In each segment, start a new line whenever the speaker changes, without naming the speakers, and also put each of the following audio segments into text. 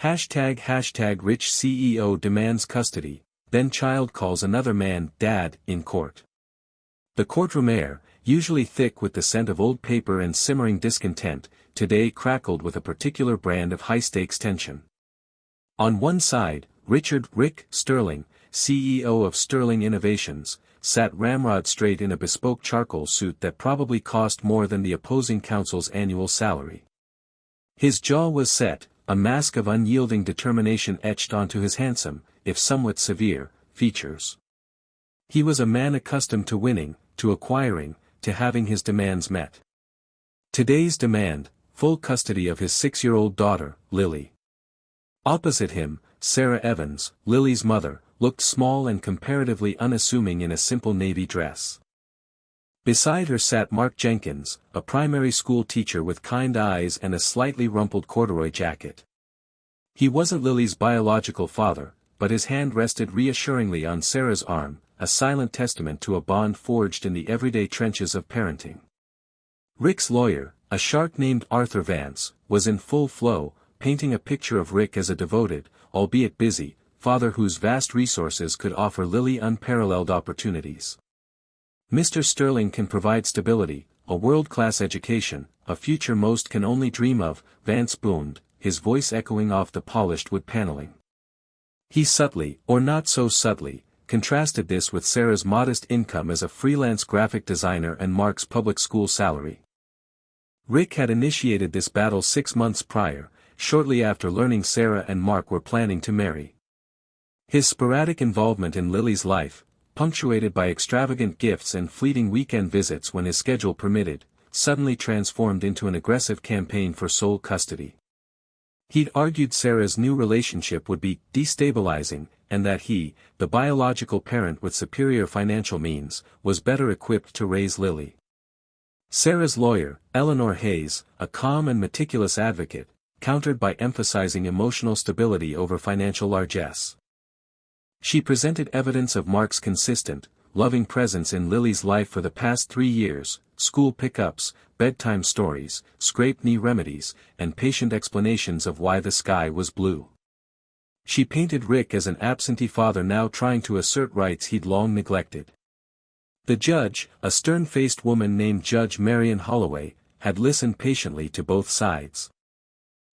Rich CEO demands custody, then child calls another man dad in court. The courtroom air, usually thick with the scent of old paper and simmering discontent, today crackled with a particular brand of high-stakes tension. On one side, Rick Sterling, CEO of Sterling Innovations, sat ramrod straight in a bespoke charcoal suit that probably cost more than the opposing counsel's annual salary. His jaw was set, a mask of unyielding determination etched onto his handsome, if somewhat severe, features. He was a man accustomed to winning, to acquiring, to having his demands met. Today's demand, full custody of his 6-year-old daughter, Lily. Opposite him, Sarah Evans, Lily's mother, looked small and comparatively unassuming in a simple navy dress. Beside her sat Mark Jenkins, a primary school teacher with kind eyes and a slightly rumpled corduroy jacket. He wasn't Lily's biological father, but his hand rested reassuringly on Sarah's arm, a silent testament to a bond forged in the everyday trenches of parenting. Rick's lawyer, a shark named Arthur Vance, was in full flow, painting a picture of Rick as a devoted, albeit busy, father whose vast resources could offer Lily unparalleled opportunities. Mr. Sterling can provide stability, a world-class education, a future most can only dream of, Vance boomed, his voice echoing off the polished wood paneling. He subtly, or not so subtly, contrasted this with Sarah's modest income as a freelance graphic designer and Mark's public school salary. Rick had initiated this battle 6 months prior, shortly after learning Sarah and Mark were planning to marry. His sporadic involvement in Lily's life, punctuated by extravagant gifts and fleeting weekend visits when his schedule permitted, suddenly transformed into an aggressive campaign for sole custody. He'd argued Sarah's new relationship would be destabilizing, and that he, the biological parent with superior financial means, was better equipped to raise Lily. Sarah's lawyer, Eleanor Hayes, a calm and meticulous advocate, countered by emphasizing emotional stability over financial largesse. She presented evidence of Mark's consistent, loving presence in Lily's life for the past 3 years, school pickups, bedtime stories, scraped knee remedies, and patient explanations of why the sky was blue. She painted Rick as an absentee father now trying to assert rights he'd long neglected. The judge, a stern-faced woman named Judge Marion Holloway, had listened patiently to both sides.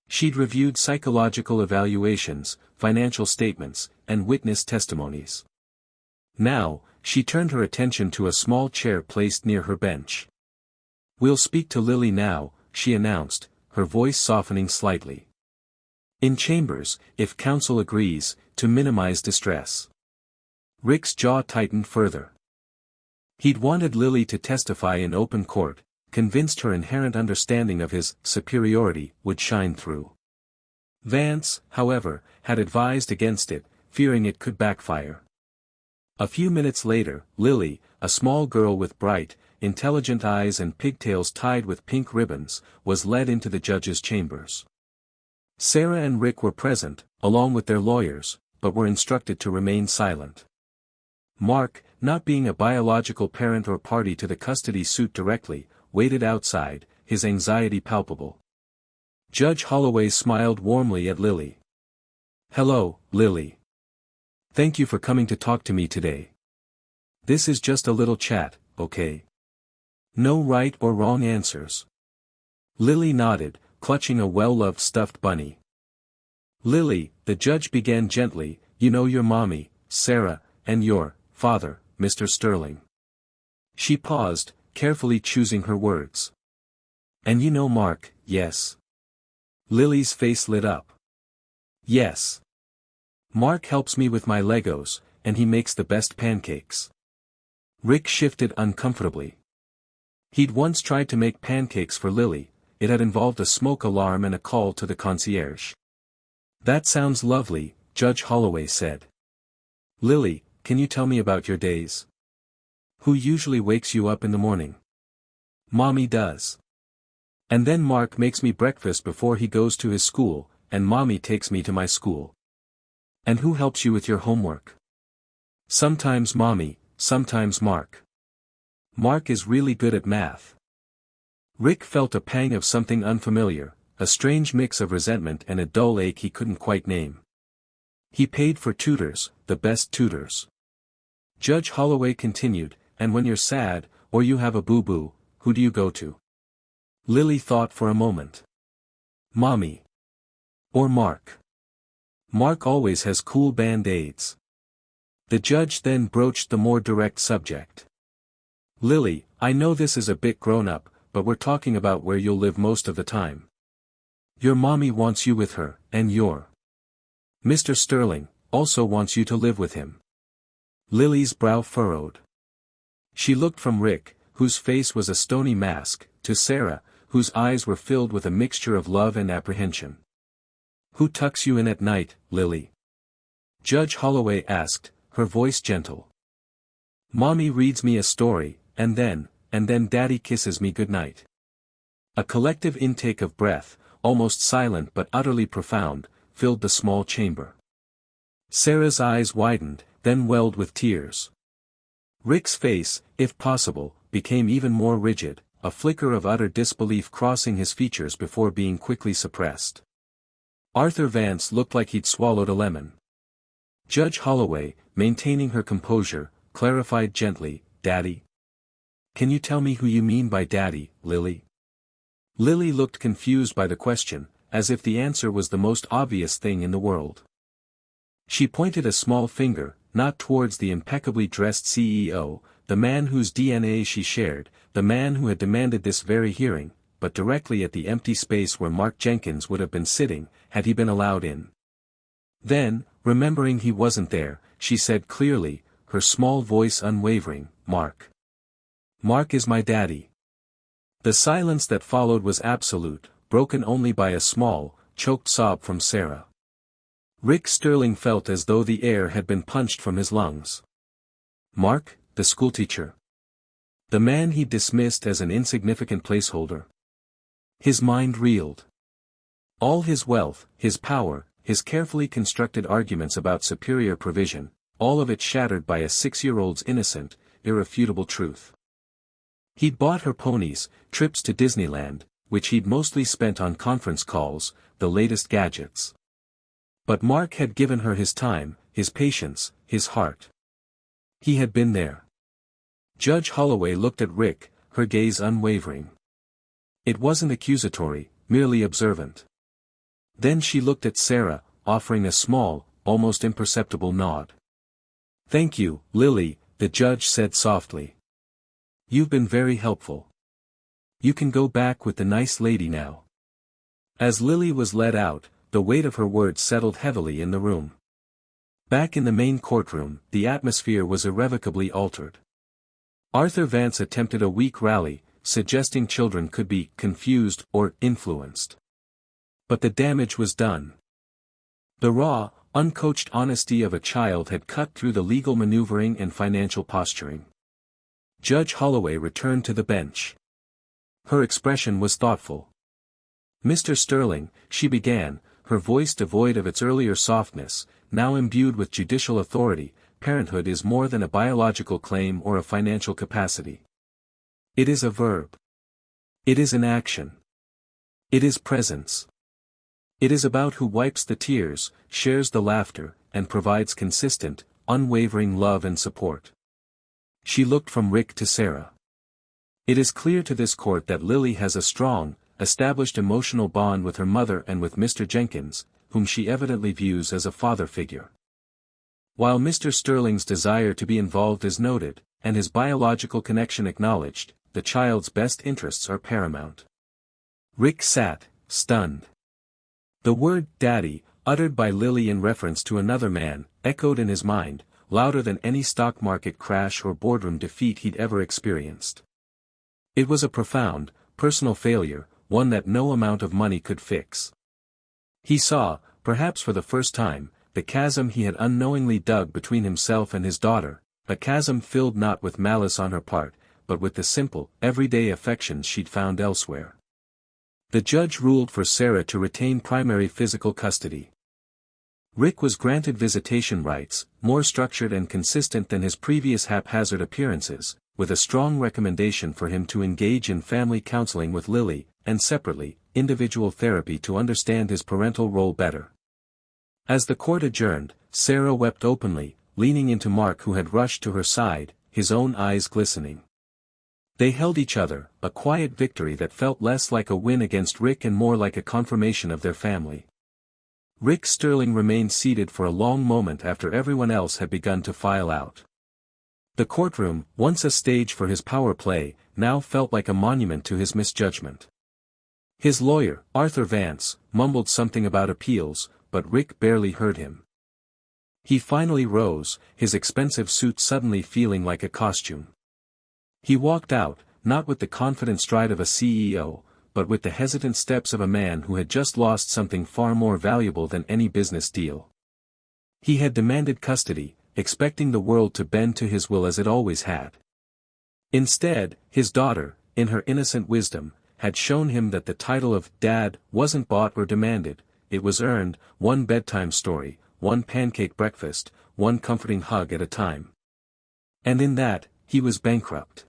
She'd reviewed psychological evaluations, financial statements, and witness testimonies. Now, she turned her attention to a small chair placed near her bench. "We'll speak to Lily now," she announced, her voice softening slightly. "In chambers, if counsel agrees, to minimize distress." Rick's jaw tightened further. He'd wanted Lily to testify in open court, convinced her inherent understanding of his superiority would shine through. Vance, however, had advised against it, fearing it could backfire. A few minutes later, Lily, a small girl with bright, intelligent eyes and pigtails tied with pink ribbons, was led into the judge's chambers. Sarah and Rick were present, along with their lawyers, but were instructed to remain silent. Mark, not being a biological parent or party to the custody suit directly, waited outside, his anxiety palpable. Judge Holloway smiled warmly at Lily. "Hello, Lily. Thank you for coming to talk to me today. This is just a little chat, okay? No right or wrong answers." Lily nodded, clutching a well-loved stuffed bunny. "Lily," the judge began gently, "you know your mommy, Sarah, and your father, Mr. Sterling." She paused, carefully choosing her words. "And you know Mark, yes?" Lily's face lit up. "Yes. Mark helps me with my Legos, and he makes the best pancakes." Rick shifted uncomfortably. He'd once tried to make pancakes for Lily. It had involved a smoke alarm and a call to the concierge. "That sounds lovely," Judge Holloway said. "Lily, can you tell me about your days? Who usually wakes you up in the morning?" "Mommy does. And then Mark makes me breakfast before he goes to his school, and Mommy takes me to my school." "And who helps you with your homework?" "Sometimes Mommy, sometimes Mark. Mark is really good at math." Rick felt a pang of something unfamiliar, a strange mix of resentment and a dull ache he couldn't quite name. He paid for tutors, the best tutors. Judge Holloway continued, and when you're sad, or you have a boo-boo, who do you go to? Lily thought for a moment. Mommy. Or Mark. Mark always has cool band-aids. The judge then broached the more direct subject. Lily, I know this is a bit grown-up, but we're talking about where you'll live most of the time. Your mommy wants you with her, and your Mr. Sterling also wants you to live with him. Lily's brow furrowed. She looked from Rick, whose face was a stony mask, to Sarah, whose eyes were filled with a mixture of love and apprehension. Who tucks you in at night, Lily? Judge Holloway asked, her voice gentle. Mommy reads me a story, and then Daddy kisses me goodnight. A collective intake of breath, almost silent but utterly profound, filled the small chamber. Sarah's eyes widened, then welled with tears. Rick's face, if possible, became even more rigid, a flicker of utter disbelief crossing his features before being quickly suppressed. Arthur Vance looked like he'd swallowed a lemon. Judge Holloway, maintaining her composure, clarified gently, Daddy? Can you tell me who you mean by Daddy, Lily? Lily looked confused by the question, as if the answer was the most obvious thing in the world. She pointed a small finger, not towards the impeccably dressed CEO, the man whose DNA she shared, the man who had demanded this very hearing, but directly at the empty space where Mark Jenkins would have been sitting, had he been allowed in. Then, remembering he wasn't there, she said clearly, her small voice unwavering, Mark. Mark is my daddy. The silence that followed was absolute, broken only by a small, choked sob from Sarah. Rick Sterling felt as though the air had been punched from his lungs. Mark, the schoolteacher. The man he dismissed as an insignificant placeholder. His mind reeled. All his wealth, his power, his carefully constructed arguments about superior provision, all of it shattered by a 6-year-old's innocent, irrefutable truth. He'd bought her ponies, trips to Disneyland, which he'd mostly spent on conference calls, the latest gadgets. But Mark had given her his time, his patience, his heart. He had been there. Judge Holloway looked at Rick, her gaze unwavering. It wasn't accusatory, merely observant. Then she looked at Sarah, offering a small, almost imperceptible nod. Thank you, Lily, the judge said softly. You've been very helpful. You can go back with the nice lady now. As Lily was led out, the weight of her words settled heavily in the room. Back in the main courtroom, the atmosphere was irrevocably altered. Arthur Vance attempted a weak rally, suggesting children could be confused or influenced. But the damage was done. The raw, uncoached honesty of a child had cut through the legal maneuvering and financial posturing. Judge Holloway returned to the bench. Her expression was thoughtful. Mr. Sterling, she began, her voice devoid of its earlier softness, now imbued with judicial authority, parenthood is more than a biological claim or a financial capacity. It is a verb. It is an action. It is presence. It is about who wipes the tears, shares the laughter, and provides consistent, unwavering love and support. She looked from Rick to Sarah. It is clear to this court that Lily has a strong, established emotional bond with her mother and with Mr. Jenkins, whom she evidently views as a father figure. While Mr. Sterling's desire to be involved is noted, and his biological connection acknowledged, the child's best interests are paramount. Rick sat, stunned. The word daddy, uttered by Lily in reference to another man, echoed in his mind, louder than any stock market crash or boardroom defeat he'd ever experienced. It was a profound, personal failure, one that no amount of money could fix. He saw, perhaps for the first time, the chasm he had unknowingly dug between himself and his daughter, a chasm filled not with malice on her part, but with the simple, everyday affections she'd found elsewhere. The judge ruled for Sarah to retain primary physical custody. Rick was granted visitation rights, more structured and consistent than his previous haphazard appearances, with a strong recommendation for him to engage in family counseling with Lily, and separately, individual therapy to understand his parental role better. As the court adjourned, Sarah wept openly, leaning into Mark who had rushed to her side, his own eyes glistening. They held each other, a quiet victory that felt less like a win against Rick and more like a confirmation of their family. Rick Sterling remained seated for a long moment after everyone else had begun to file out. The courtroom, once a stage for his power play, now felt like a monument to his misjudgment. His lawyer, Arthur Vance, mumbled something about appeals, but Rick barely heard him. He finally rose, his expensive suit suddenly feeling like a costume. He walked out, not with the confident stride of a CEO, but with the hesitant steps of a man who had just lost something far more valuable than any business deal. He had demanded custody, expecting the world to bend to his will as it always had. Instead, his daughter, in her innocent wisdom, had shown him that the title of Dad wasn't bought or demanded, it was earned, one bedtime story, one pancake breakfast, one comforting hug at a time. And in that, he was bankrupt.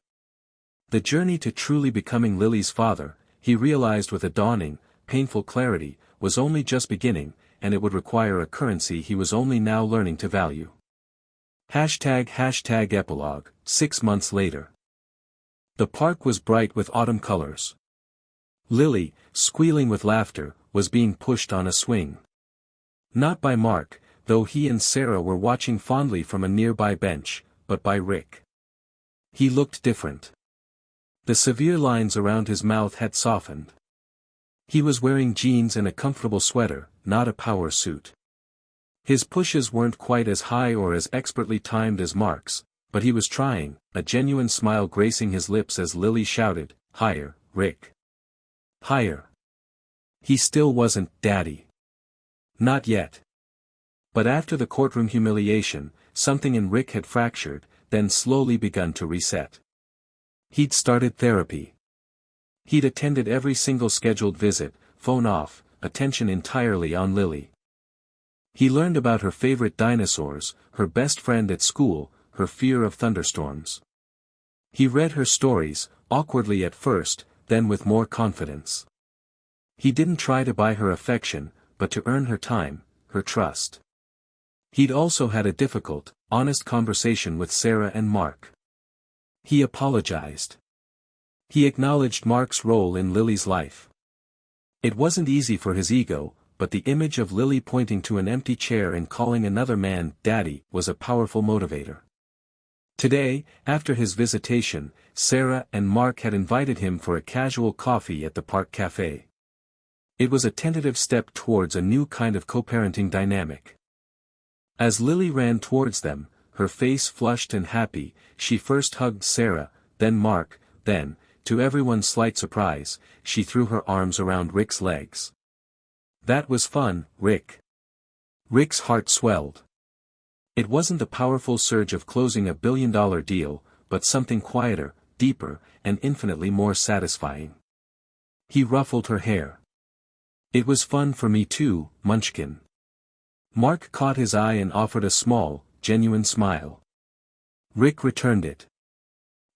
The journey to truly becoming Lily's father, he realized with a dawning, painful clarity, was only just beginning, and it would require a currency he was only now learning to value. #epilogue, 6 months later. The park was bright with autumn colors. Lily, squealing with laughter, was being pushed on a swing. Not by Mark, though he and Sarah were watching fondly from a nearby bench, but by Rick. He looked different. The severe lines around his mouth had softened. He was wearing jeans and a comfortable sweater, not a power suit. His pushes weren't quite as high or as expertly timed as Mark's, but he was trying, a genuine smile gracing his lips as Lily shouted, "Higher, Rick. Higher." He still wasn't Daddy. Not yet. But after the courtroom humiliation, something in Rick had fractured, then slowly begun to reset. He'd started therapy. He'd attended every single scheduled visit, phone off, attention entirely on Lily. He learned about her favorite dinosaurs, her best friend at school, her fear of thunderstorms. He read her stories, awkwardly at first, then with more confidence. He didn't try to buy her affection, but to earn her time, her trust. He'd also had a difficult, honest conversation with Sarah and Mark. He apologized. He acknowledged Mark's role in Lily's life. It wasn't easy for his ego, but the image of Lily pointing to an empty chair and calling another man Daddy was a powerful motivator. Today, after his visitation, Sarah and Mark had invited him for a casual coffee at the park cafe. It was a tentative step towards a new kind of co-parenting dynamic. As Lily ran towards them, her face flushed and happy, she first hugged Sarah, then Mark, then, to everyone's slight surprise, she threw her arms around Rick's legs. "That was fun, Rick." Rick's heart swelled. It wasn't the powerful surge of closing a billion-dollar deal, but something quieter, deeper, and infinitely more satisfying. He ruffled her hair. "It was fun for me too, Munchkin." Mark caught his eye and offered a small, genuine smile. Rick returned it.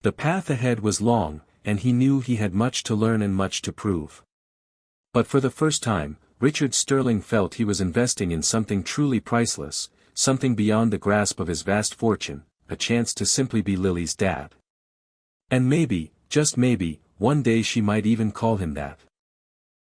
The path ahead was long, and he knew he had much to learn and much to prove. But for the first time, Richard Sterling felt he was investing in something truly priceless, something beyond the grasp of his vast fortune, a chance to simply be Lily's dad. And maybe, just maybe, one day she might even call him that.